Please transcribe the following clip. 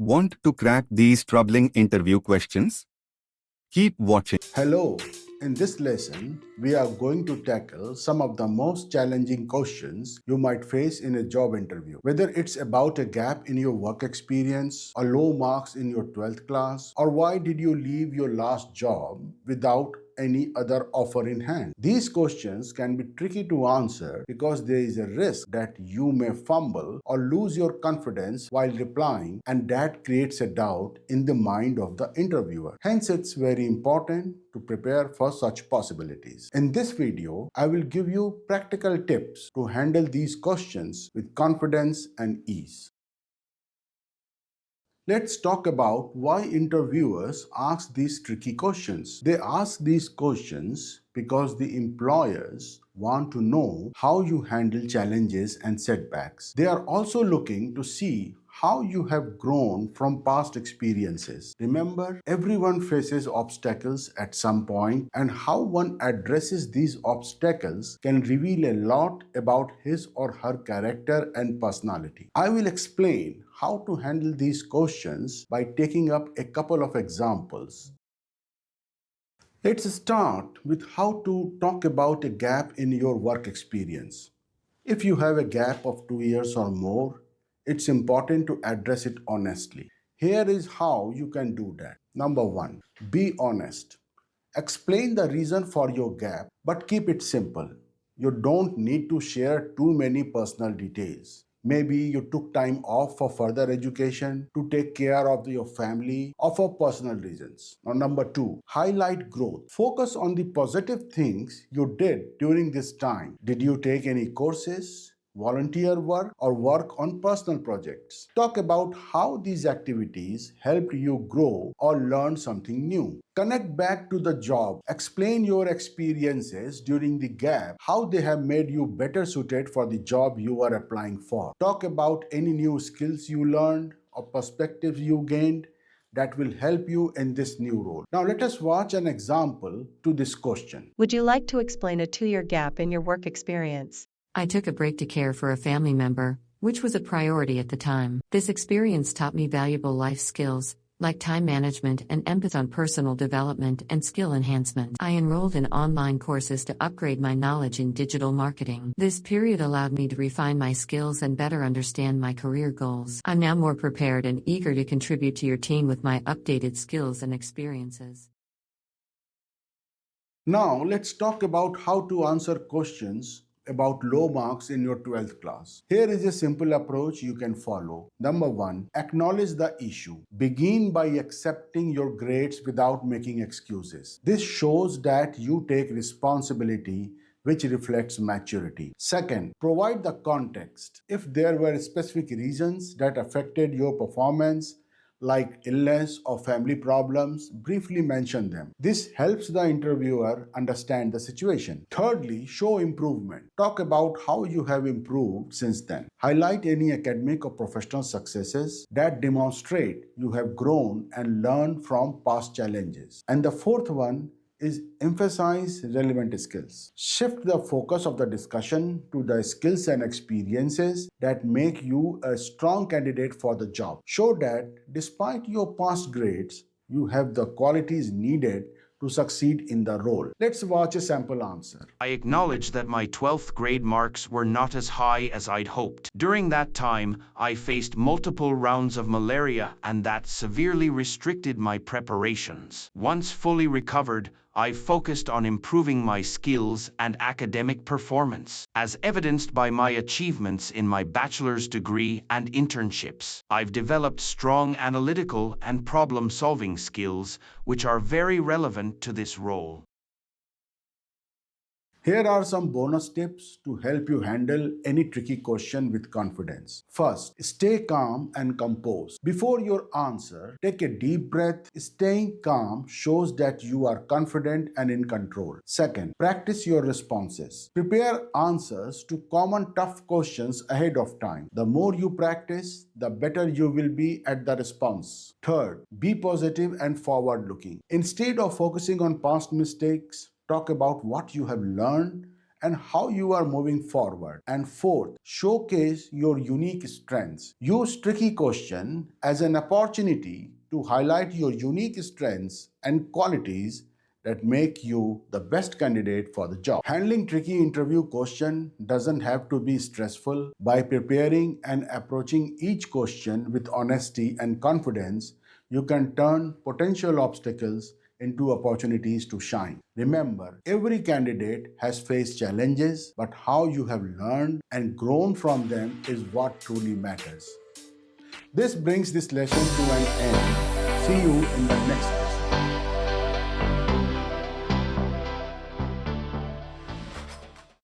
Want to crack these troubling interview questions? Keep watching. Hello, in this lesson, we are going to tackle some of the most challenging questions you might face in a job interview. Whether it's about a gap in your work experience, or low marks in your 12th class, or why did you leave your last job without any other offer in hand. These questions can be tricky to answer because there is a risk that you may fumble or lose your confidence while replying, and that creates a doubt in the mind of the interviewer. Hence, it's very important to prepare for such possibilities. In this video, I will give you practical tips to handle these questions with confidence and ease. Let's talk about why interviewers ask these tricky questions. They ask these questions because the employers want to know how you handle challenges and setbacks. They are also looking to see how you have grown from past experiences. Remember, everyone faces obstacles at some point, and how one addresses these obstacles can reveal a lot about his or her character and personality. I will explain how to handle these questions by taking up a couple of examples. Let's start with how to talk about a gap in your work experience. If you have a gap of 2 years or more, it's important to address it honestly. Here is how you can do that. Number one, be honest. Explain the reason for your gap, but keep it simple. You don't need to share too many personal details. Maybe you took time off for further education, to take care of your family, or for personal reasons. Now, number two, highlight growth. Focus on the positive things you did during this time. Did you take any courses, volunteer work, or work on personal projects? Talk about how these activities helped you grow or learn something new. Connect back to the job. Explain your experiences during the gap, how they have made you better suited for the job you are applying for. Talk about any new skills you learned or perspectives you gained that will help you in this new role. Now, let us watch an example to this question. Would you like to explain a 2-year gap in your work experience? I took a break to care for a family member, which was a priority at the time. This experience taught me valuable life skills, like time management and emphasis on personal development and skill enhancement. I enrolled in online courses to upgrade my knowledge in digital marketing. This period allowed me to refine my skills and better understand my career goals. I'm now more prepared and eager to contribute to your team with my updated skills and experiences. Now, let's talk about how to answer questions about low marks in your 12th class. Here is a simple approach you can follow. Number one, acknowledge the issue. Begin by accepting your grades without making excuses. This shows that you take responsibility, which reflects maturity. Second, provide the context. If there were specific reasons that affected your performance, like illness or family problems, briefly mention them. This helps the interviewer understand the situation. Thirdly, show improvement. Talk about how you have improved since then. Highlight any academic or professional successes that demonstrate you have grown and learned from past challenges. And the fourth one is emphasize relevant skills. Shift the focus of the discussion to the skills and experiences that make you a strong candidate for the job. Show that despite your past grades, you have the qualities needed to succeed in the role. Let's watch a sample answer. I acknowledge that my 12th grade marks were not as high as I'd hoped. During that time, I faced multiple rounds of malaria, and that severely restricted my preparations. Once fully recovered, I focused on improving my skills and academic performance, as evidenced by my achievements in my bachelor's degree and internships. I've developed strong analytical and problem-solving skills, which are very relevant to this role. Here are some bonus tips to help you handle any tricky question with confidence. First, stay calm and composed. Before your answer, take a deep breath. Staying calm shows that you are confident and in control. Second, practice your responses. Prepare answers to common tough questions ahead of time. The more you practice, the better you will be at the response. Third, be positive and forward-looking. Instead of focusing on past mistakes, talk about what you have learned and how you are moving forward. And fourth, showcase your unique strengths. Use tricky question as an opportunity to highlight your unique strengths and qualities that make you the best candidate for the job. Handling tricky interview question doesn't have to be stressful. By preparing and approaching each question with honesty and confidence, you can turn potential obstacles into opportunities to shine. Remember, every candidate has faced challenges, but how you have learned and grown from them is what truly matters. This brings this lesson to an end. See you in the next